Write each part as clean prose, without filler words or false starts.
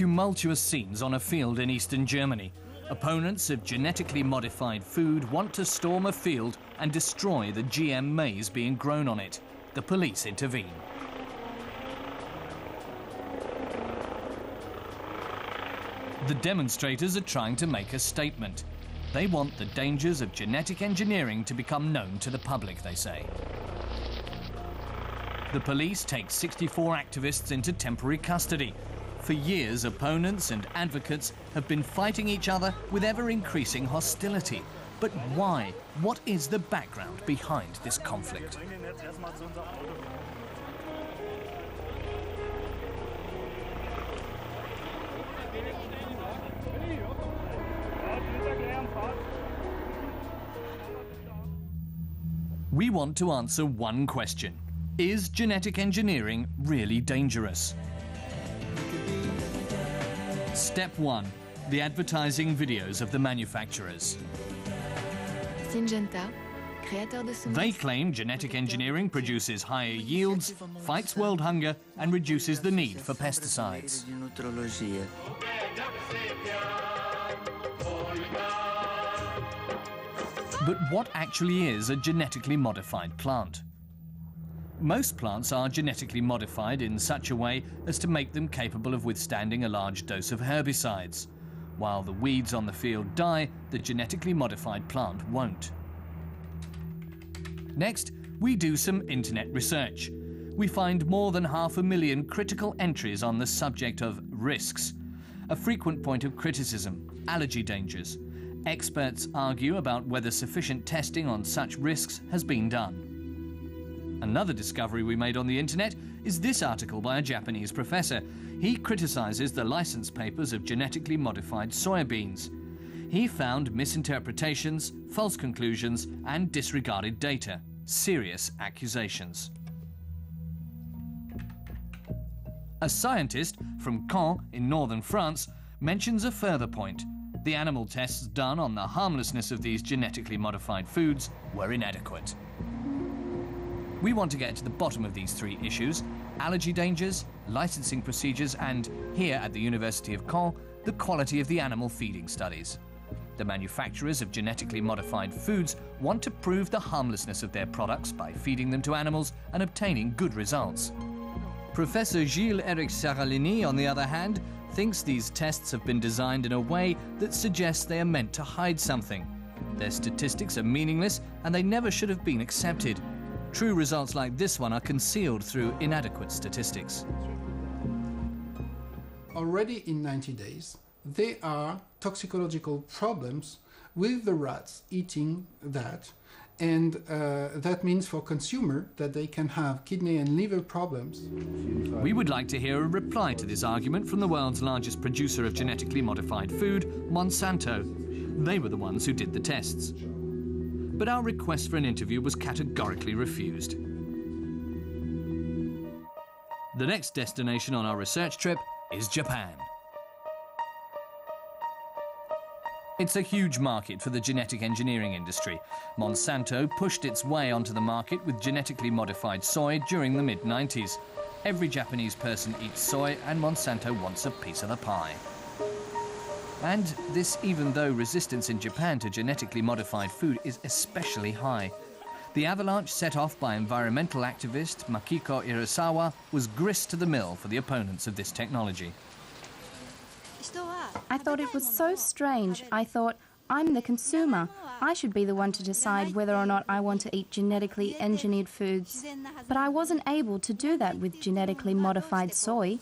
Tumultuous scenes on a field in eastern Germany. Opponents of genetically modified food want to storm a field and destroy the GM maize being grown on it. The police intervene. The demonstrators are trying to make a statement. They want the dangers of genetic engineering to become known to the public, they say. The police take 64 activists into temporary custody. For years, opponents and advocates have been fighting each other with ever-increasing hostility. But why? What is the background behind this conflict? We want to answer one question. Is genetic engineering really dangerous? Step 1. The advertising videos of the manufacturers. They claim genetic engineering produces higher yields, fights world hunger, and reduces the need for pesticides. But what actually is a genetically modified plant? Most plants are genetically modified in such a way as to make them capable of withstanding a large dose of herbicides. While the weeds on the field die, the genetically modified plant won't. Next, we do some internet research. We find more than 500,000 critical entries on the subject of risks. A frequent point of criticism, allergy dangers. Experts argue about whether sufficient testing on such risks has been done. Another discovery we made on the internet is this article by a Japanese professor. He criticizes the license papers of genetically modified soybeans. He found misinterpretations, false conclusions, and disregarded data. Serious accusations. A scientist from Caen in northern France mentions a further point. The animal tests done on the harmlessness of these genetically modified foods were inadequate. We want to get to the bottom of these three issues: allergy dangers, licensing procedures, and, here at the University of Caen, the quality of the animal feeding studies. The manufacturers of genetically modified foods want to prove the harmlessness of their products by feeding them to animals and obtaining good results. Professor Gilles-Éric Seralini, on the other hand, thinks these tests have been designed in a way that suggests they are meant to hide something. Their statistics are meaningless and they never should have been accepted. True results like this one are concealed through inadequate statistics. Already in 90 days, there are toxicological problems with the rats eating that, and that means for consumer that they can have kidney and liver problems. We would like to hear a reply to this argument from the world's largest producer of genetically modified food, Monsanto. They were the ones who did the tests. But our request for an interview was categorically refused. The next destination on our research trip is Japan. It's a huge market for the genetic engineering industry. Monsanto pushed its way onto the market with genetically modified soy during the mid-90s. Every Japanese person eats soy, and Monsanto wants a piece of the pie. And this even though resistance in Japan to genetically modified food is especially high. The avalanche set off by environmental activist Makiko Irasawa was grist to the mill for the opponents of this technology. I thought it was so strange. I thought, I'm the consumer. I should be the one to decide whether or not I want to eat genetically engineered foods. But I wasn't able to do that with genetically modified soy.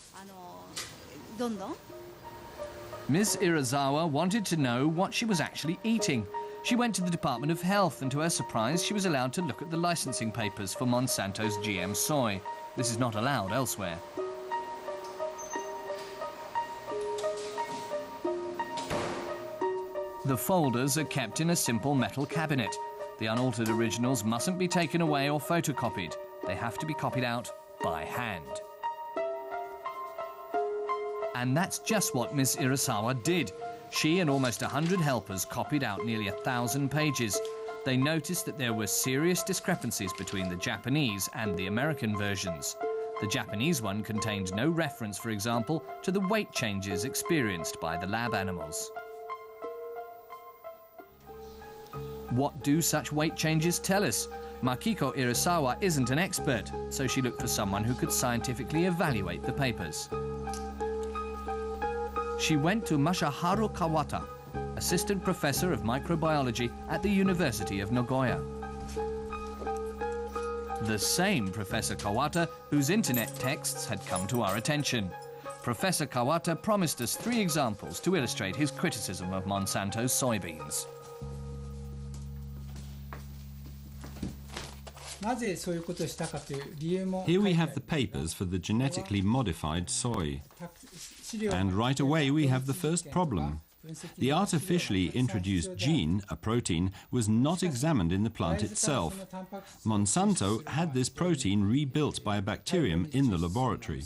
Ms. Irasawa wanted to know what she was actually eating. She went to the Department of Health, and to her surprise, she was allowed to look at the licensing papers for Monsanto's GM soy. This is not allowed elsewhere. The folders are kept in a simple metal cabinet. The unaltered originals mustn't be taken away or photocopied. They have to be copied out by hand. And that's just what Ms. Irasawa did. She and almost 100 helpers copied out nearly 1,000 pages. They noticed that there were serious discrepancies between the Japanese and the American versions. The Japanese one contained no reference, for example, to the weight changes experienced by the lab animals. What do such weight changes tell us? Makiko Irasawa isn't an expert, so she looked for someone who could scientifically evaluate the papers. She went to Masaharu Kawata, assistant professor of microbiology at the University of Nagoya. The same Professor Kawata whose internet texts had come to our attention. Professor Kawata promised us 3 examples to illustrate his criticism of Monsanto's soybeans. Here we have the papers for the genetically modified soy. And right away we have the first problem. The artificially introduced gene, a protein, was not examined in the plant itself. Monsanto had this protein rebuilt by a bacterium in the laboratory.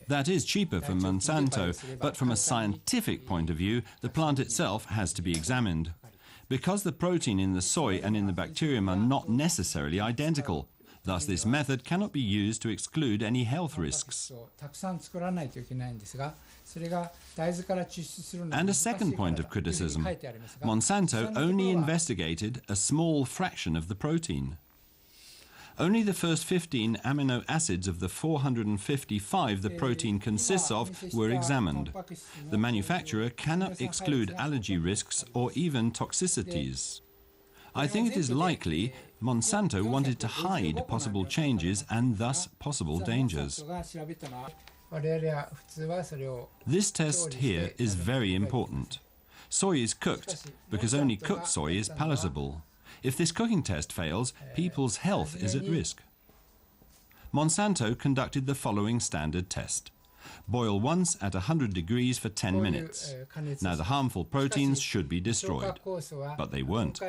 That is cheaper for Monsanto, but from a scientific point of view, the plant itself has to be examined. Because the protein in the soy and in the bacterium are not necessarily identical. Thus, this method cannot be used to exclude any health risks. And a second point of criticism. Monsanto only investigated a small fraction of the protein. Only the first 15 amino acids of the 455 the protein consists of were examined. The manufacturer cannot exclude allergy risks or even toxicities. I think it is likely Monsanto wanted to hide possible changes and thus possible dangers. This test here is very important. Soy is cooked because only cooked soy is palatable. If this cooking test fails, people's health is at risk. Monsanto conducted the following standard test. Boil once at 100 degrees for 10 minutes. Now the harmful proteins should be destroyed, but they weren't.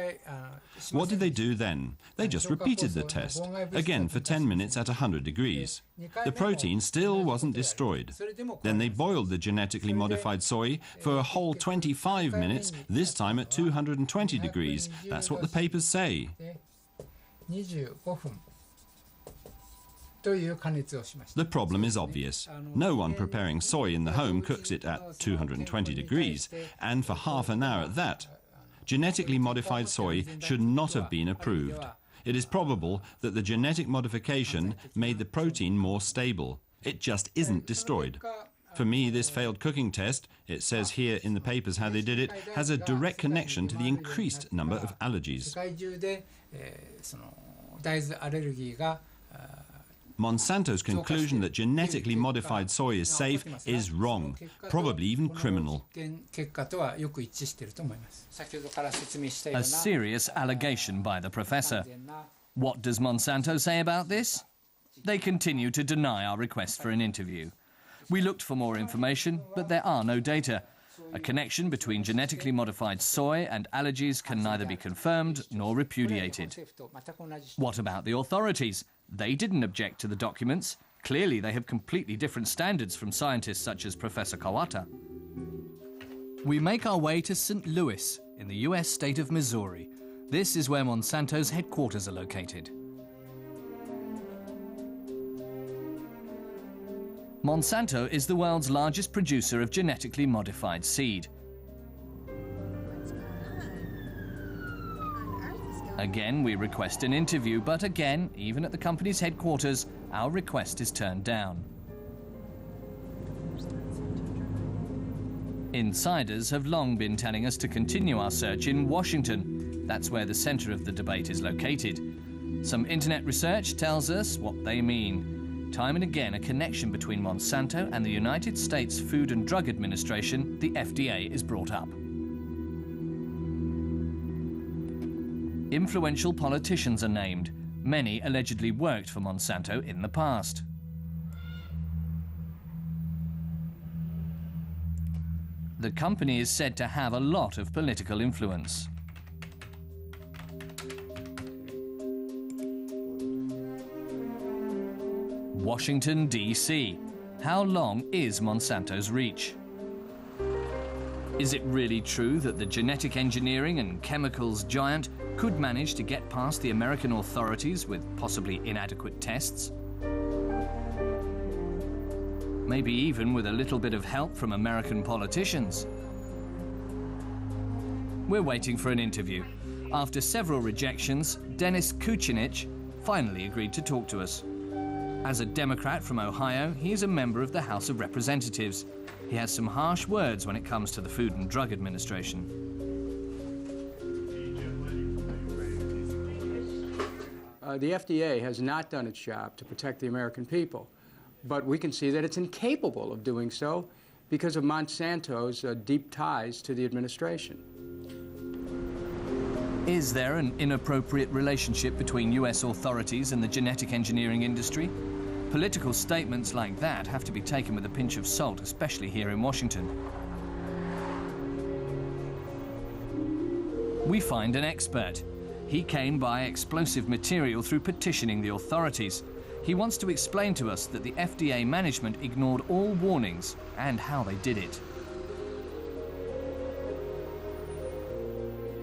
What did they do then? They just repeated the test, again for 10 minutes at 100 degrees. The protein still wasn't destroyed. Then they boiled the genetically modified soy for a whole 25 minutes, this time at 220 degrees. That's what the papers say. The problem is obvious. No one preparing soy in the home cooks it at 220 degrees, and for half an hour at that. Genetically modified soy should not have been approved. It is probable that the genetic modification made the protein more stable. It just isn't destroyed. For me, this failed cooking test, it says here in the papers how they did it, has a direct connection to the increased number of allergies. Monsanto's conclusion that genetically modified soy is safe is wrong, probably even criminal. A serious allegation by the professor. What does Monsanto say about this? They continue to deny our request for an interview. We looked for more information, but there are no data. A connection between genetically modified soy and allergies can neither be confirmed nor repudiated. What about the authorities? They didn't object to the documents. Clearly, they have completely different standards from scientists such as Professor Kawata. We make our way to St. Louis, in the US state of Missouri. This is where Monsanto's headquarters are located. Monsanto is the world's largest producer of genetically modified seed. Again, we request an interview, but again, even at the company's headquarters, our request is turned down. Insiders have long been telling us to continue our search in Washington. That's where the center of the debate is located. Some internet research tells us what they mean. Time and again, a connection between Monsanto and the United States Food and Drug Administration, the FDA, is brought up. Influential politicians are named. Many allegedly worked for Monsanto in the past. The company is said to have a lot of political influence. Washington, D.C. How long is Monsanto's reach? Is it really true that the genetic engineering and chemicals giant could manage to get past the American authorities with possibly inadequate tests? Maybe even with a little bit of help from American politicians. We're waiting for an interview. After several rejections, Denis Kucinich finally agreed to talk to us. As a Democrat from Ohio, he is a member of the House of Representatives. He has some harsh words when it comes to the Food and Drug Administration. The FDA has not done its job to protect the American people, but we can see that it's incapable of doing so because of Monsanto's deep ties to the administration. Is there an inappropriate relationship between US authorities and the genetic engineering industry? Political statements like that have to be taken with a pinch of salt, especially here in Washington. We find an expert. He came by explosive material through petitioning the authorities. He wants to explain to us that the FDA management ignored all warnings and how they did it.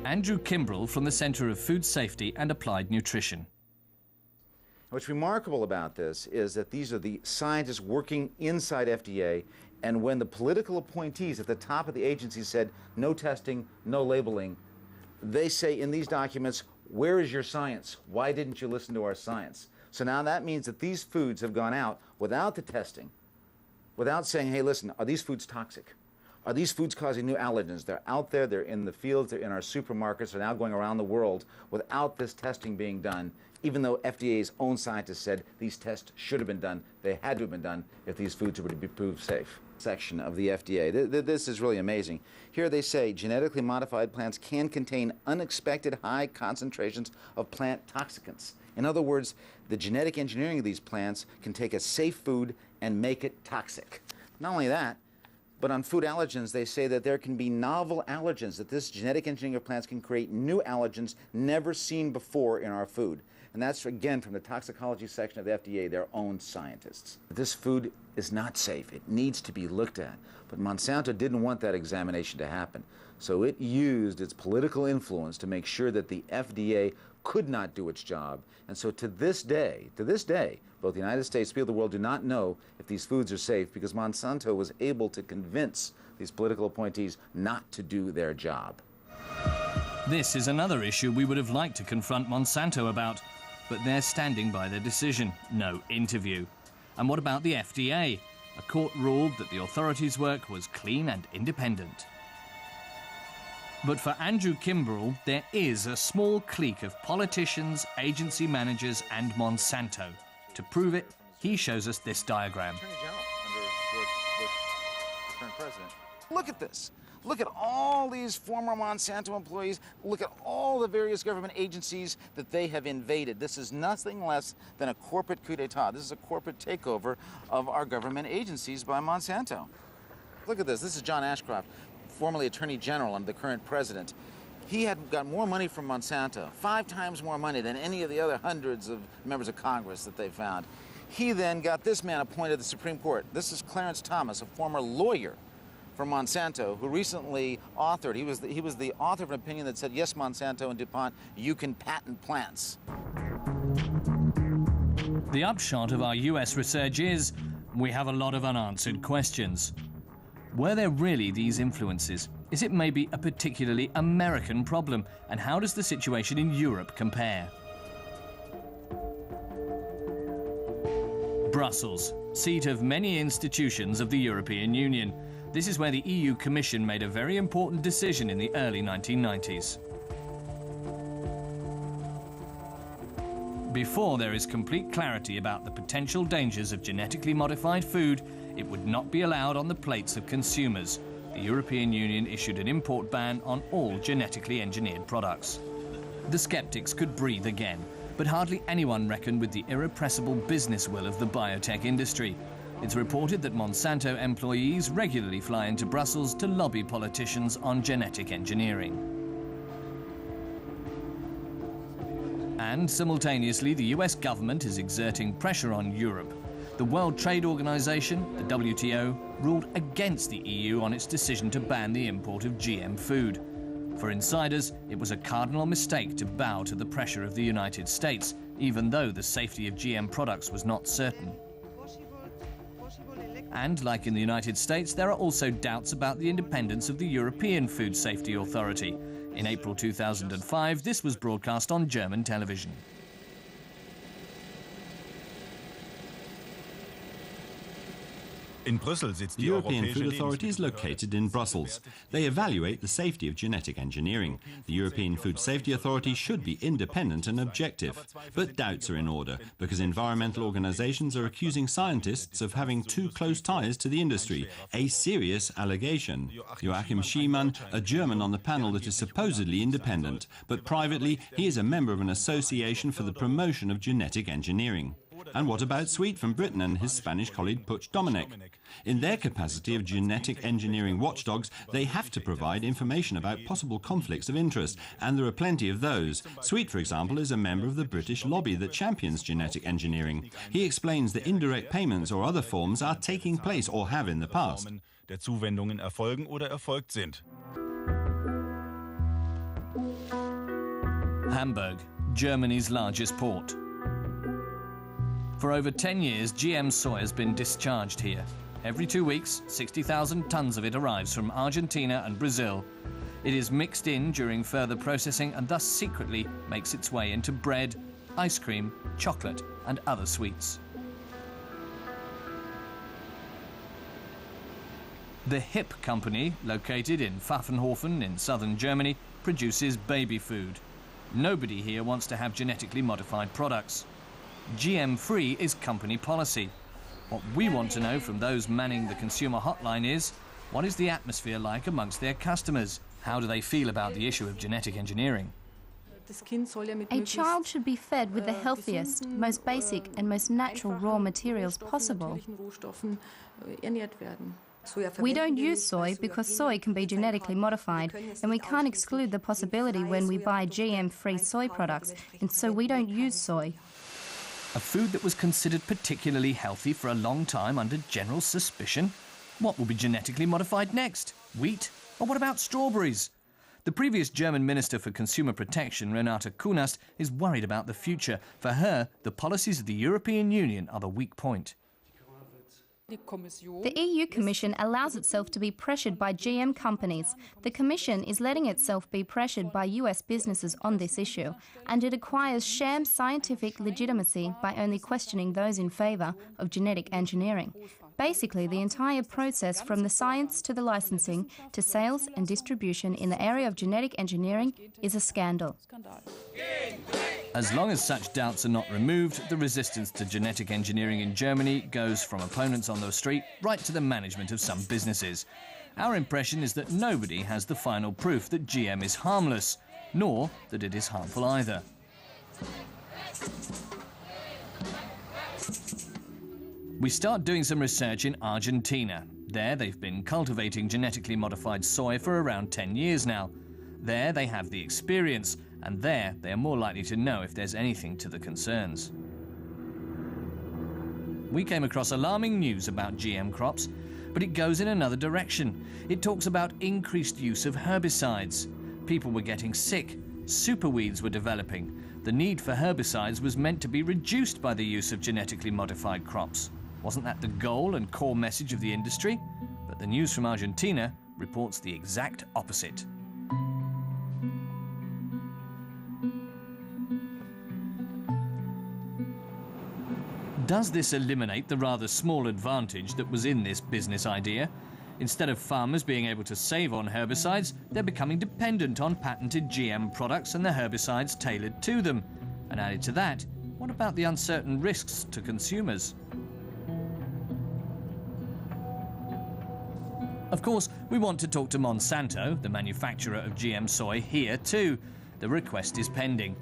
Andrew Kimbrell from the Center of Food Safety and Applied Nutrition. What's remarkable about this is that these are the scientists working inside FDA, and when the political appointees at the top of the agency said no testing, no labeling, they say in these documents, where is your science? Why didn't you listen to our science? So now that means that these foods have gone out without the testing, without saying, hey, listen, are these foods toxic? Are these foods causing new allergens? They're out there, they're in the fields, they're in our supermarkets, they're now going around the world without this testing being done, even though FDA's own scientists said these tests should have been done. They had to have been done if these foods were to be proved safe. Section of the FDA. This is really amazing. Here they say genetically modified plants can contain unexpected high concentrations of plant toxicants. In other words, the genetic engineering of these plants can take a safe food and make it toxic. Not only that, but on food allergens, they say that there can be novel allergens, that this genetic engineering of plants can create new allergens never seen before in our food. And that's, again, from the toxicology section of the FDA, their own scientists. This food is not safe. It needs to be looked at. But Monsanto didn't want that examination to happen. So it used its political influence to make sure that the FDA could not do its job. And so to this day, both the United States and people of the world do not know if these foods are safe because Monsanto was able to convince these political appointees not to do their job. This is another issue we would have liked to confront Monsanto about, but they're standing by their decision. No interview. And what about the FDA? A court ruled that the authorities' work was clean and independent. But for Andrew Kimbrell, there is a small clique of politicians, agency managers, and Monsanto. To prove it, he shows us this diagram. Attorney General under Bush, current president. Look at this. Look at all these former Monsanto employees. Look at all the various government agencies that they have invaded. This is nothing less than a corporate coup d'etat. This is a corporate takeover of our government agencies by Monsanto. Look at this. This is John Ashcroft, formerly Attorney General under the current president. He had got more money from Monsanto, 5 times more money than any of the other hundreds of members of Congress that they found. He then got this man appointed to the Supreme Court. This is Clarence Thomas, a former lawyer from Monsanto, who recently authored, he was the author of an opinion that said, yes, Monsanto and DuPont, you can patent plants. The upshot of our US research is we have a lot of unanswered questions. Were there really these influences? Is it maybe a particularly American problem? And how does the situation in Europe compare? Brussels, seat of many institutions of the European Union. This is where the EU Commission made a very important decision in the early 1990s. Before there is complete clarity about the potential dangers of genetically modified food, it would not be allowed on the plates of consumers. The European Union issued an import ban on all genetically engineered products. The skeptics could breathe again, but hardly anyone reckoned with the irrepressible business will of the biotech industry. It's reported that Monsanto employees regularly fly into Brussels to lobby politicians on genetic engineering. And simultaneously, the US government is exerting pressure on Europe. The World Trade Organization, the WTO, ruled against the EU on its decision to ban the import of GM food. For insiders, it was a cardinal mistake to bow to the pressure of the United States, even though the safety of GM products was not certain. And, like in the United States, there are also doubts about the independence of the European Food Safety Authority. In April 2005, this was broadcast on German television. The European Food Authority is located in Brussels. They evaluate the safety of genetic engineering. The European Food Safety Authority should be independent and objective. But doubts are in order, because environmental organizations are accusing scientists of having too close ties to the industry, a serious allegation. Joachim Schiemann, a German on the panel that is supposedly independent, but privately he is a member of an association for the promotion of genetic engineering. And what about Sweet from Britain and his Spanish colleague Puig Dominic? In their capacity of genetic engineering watchdogs, they have to provide information about possible conflicts of interest, and there are plenty of those. Sweet, for example, is a member of the British lobby that champions genetic engineering. He explains that indirect payments or other forms are taking place or have in the past. Hamburg, Germany's largest port. For over 10 years, GM soy has been discharged here. Every 2 weeks, 60,000 tons of it arrives from Argentina and Brazil. It is mixed in during further processing and thus secretly makes its way into bread, ice cream, chocolate and other sweets. The HIP company, located in Pfaffenhofen in southern Germany, produces baby food. Nobody here wants to have genetically modified products. GM-free is company policy. What we want to know from those manning the consumer hotline is, what is the atmosphere like amongst their customers? How do they feel about the issue of genetic engineering? A child should be fed with the healthiest, most basic and most natural raw materials possible. We don't use soy because soy can be genetically modified, and we can't exclude the possibility when we buy GM-free soy products, and so we don't use soy. A food that was considered particularly healthy for a long time under general suspicion? What will be genetically modified next? Wheat? Or what about strawberries? The previous German Minister for Consumer Protection, Renate Künast, is worried about the future. For her, the policies of the European Union are the weak point. The EU Commission allows itself to be pressured by GM companies. The Commission is letting itself be pressured by US businesses on this issue, and it acquires sham scientific legitimacy by only questioning those in favour of genetic engineering. Basically, the entire process from the science to the licensing to sales and distribution in the area of genetic engineering is a scandal. As long as such doubts are not removed, the resistance to genetic engineering in Germany goes from opponents on the street right to the management of some businesses. Our impression is that nobody has the final proof that GM is harmless, nor that it is harmful either. We start doing some research in Argentina. There they've been cultivating genetically modified soy for around 10 years now. There they have the experience, and there they are more likely to know if there's anything to the concerns. We came across alarming news about GM crops, but it goes in another direction. It talks about increased use of herbicides. People were getting sick, superweeds were developing. The need for herbicides was meant to be reduced by the use of genetically modified crops. Wasn't that the goal and core message of the industry? But the news from Argentina reports the exact opposite. Does this eliminate the rather small advantage that was in this business idea? Instead of farmers being able to save on herbicides, they're becoming dependent on patented GM products and the herbicides tailored to them. And added to that, what about the uncertain risks to consumers? Of course, we want to talk to Monsanto, the manufacturer of GM soy, here too. The request is pending.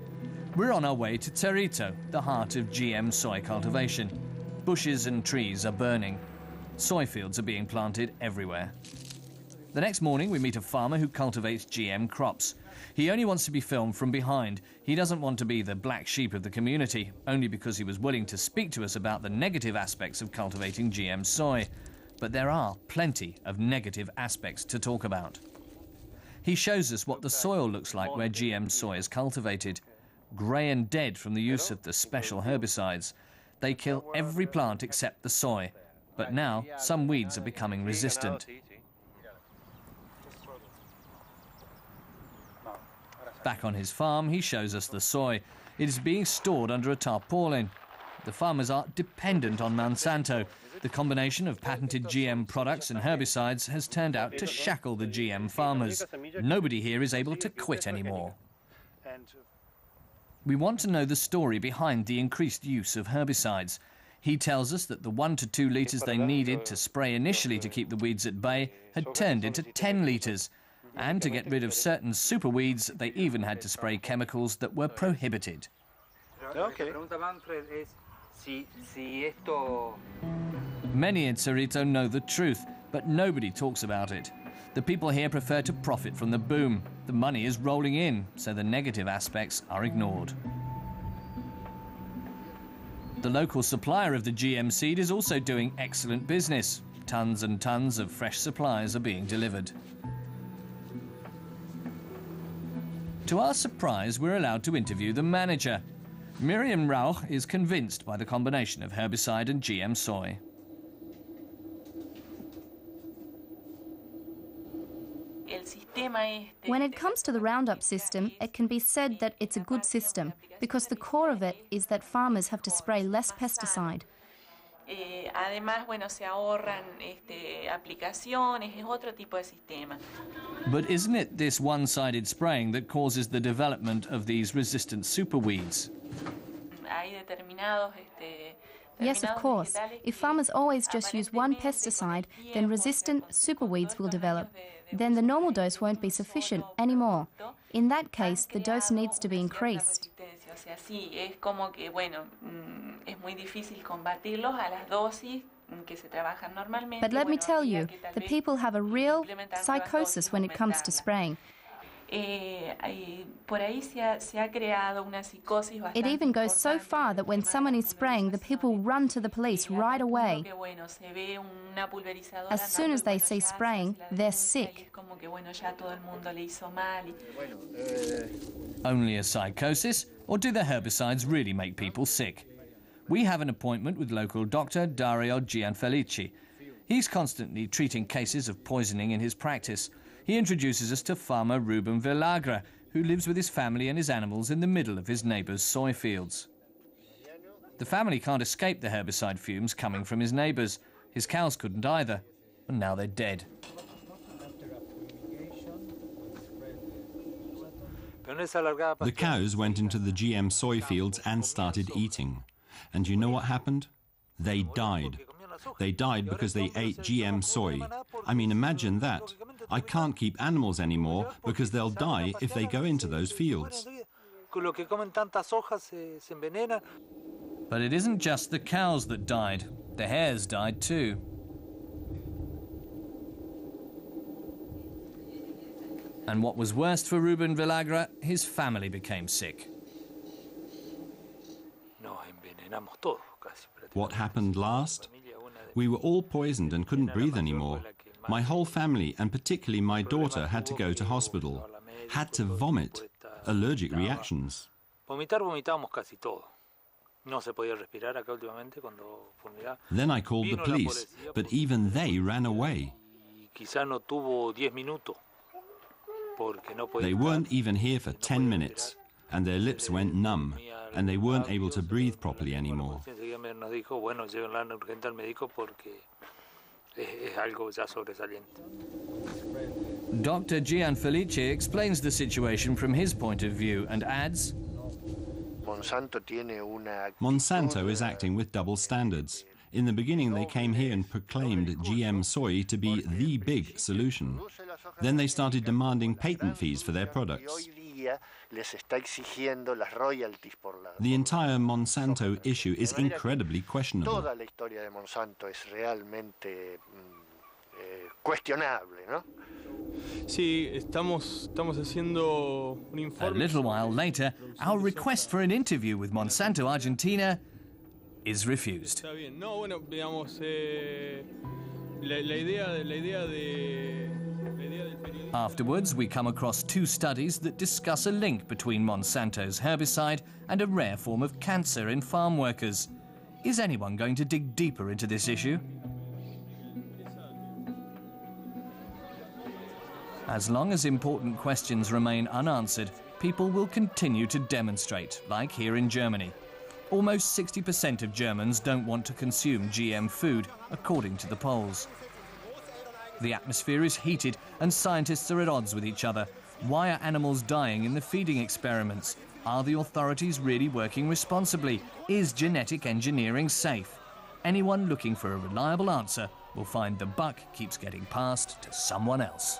We're on our way to Cerrito, the heart of GM soy cultivation. Bushes and trees are burning. Soy fields are being planted everywhere. The next morning, we meet a farmer who cultivates GM crops. He only wants to be filmed from behind. He doesn't want to be the black sheep of the community, only because he was willing to speak to us about the negative aspects of cultivating GM soy. But there are plenty of negative aspects to talk about. He shows us what the soil looks like where GM soy is cultivated. grey and dead from the use of the special herbicides. They kill every plant except the soy. But now, some weeds are becoming resistant. Back on his farm, he shows us the soy. It is being stored under a tarpaulin. The farmers are dependent on Monsanto. The combination of patented GM products and herbicides has turned out to shackle the GM farmers. Nobody here is able to quit anymore. We want to know the story behind the increased use of herbicides. He tells us that the 1 to 2 litres they needed to spray initially to keep the weeds at bay had turned into 10 litres. And to get rid of certain superweeds, they even had to spray chemicals that were prohibited. Many in Cerrito know the truth, but nobody talks about it. The people here prefer to profit from the boom. The money is rolling in, so the negative aspects are ignored. The local supplier of the GM seed is also doing excellent business. Tons and tons of fresh supplies are being delivered. To our surprise, we're allowed to interview the manager. Miriam Rauch is convinced by the combination of herbicide and GM soy. When it comes to the Roundup system, it can be said that it's a good system, because the core of it is that farmers have to spray less pesticide. But isn't it this one-sided spraying that causes the development of these resistant superweeds? Yes, of course. If farmers always just use one pesticide, then resistant superweeds will develop. Then the normal dose won't be sufficient anymore. In that case, the dose needs to be increased. But let me tell you, the people have a real psychosis when it comes to spraying. It even goes so far that when someone is spraying, the people run to the police right away. As soon as they see spraying, they're sick. Only a psychosis, or do the herbicides really make people sick? We have an appointment with local doctor Dario Gianfelici. He's constantly treating cases of poisoning in his practice. He introduces us to farmer Ruben Villagra, who lives with his family and his animals in the middle of his neighbour's soy fields. The family can't escape the herbicide fumes coming from his neighbours. His cows couldn't either, and now they're dead. The cows went into the GM soy fields and started eating. And you know what happened? They died. They died because they ate GM soy. I mean, imagine that. I can't keep animals anymore because they'll die if they go into those fields. But it isn't just the cows that died. The hares died too. And what was worst for Ruben Villagra, his family became sick. What happened last? We were all poisoned and couldn't breathe anymore. My whole family, and particularly my daughter, had to go to hospital, had to vomit, allergic reactions. Then I called the police, but even they ran away. They weren't even here for 10 minutes, and their lips went numb, and they weren't able to breathe properly anymore. Dr. Gianfelici explains the situation from his point of view and adds, Monsanto is acting with double standards. In the beginning, they came here and proclaimed GM soy to be the big solution. Then they started demanding patent fees for their products. The entire Monsanto issue is incredibly questionable. A little while later, our request for an interview with Monsanto Argentina is refused. Afterwards, we come across 2 studies that discuss a link between Monsanto's herbicide and a rare form of cancer in farm workers. Is anyone going to dig deeper into this issue? As long as important questions remain unanswered, people will continue to demonstrate, like here in Germany. Almost 60% of Germans don't want to consume GM food, according to the polls. The atmosphere is heated and scientists are at odds with each other. Why are animals dying in the feeding experiments? Are the authorities really working responsibly? Is genetic engineering safe? Anyone looking for a reliable answer will find the buck keeps getting passed to someone else.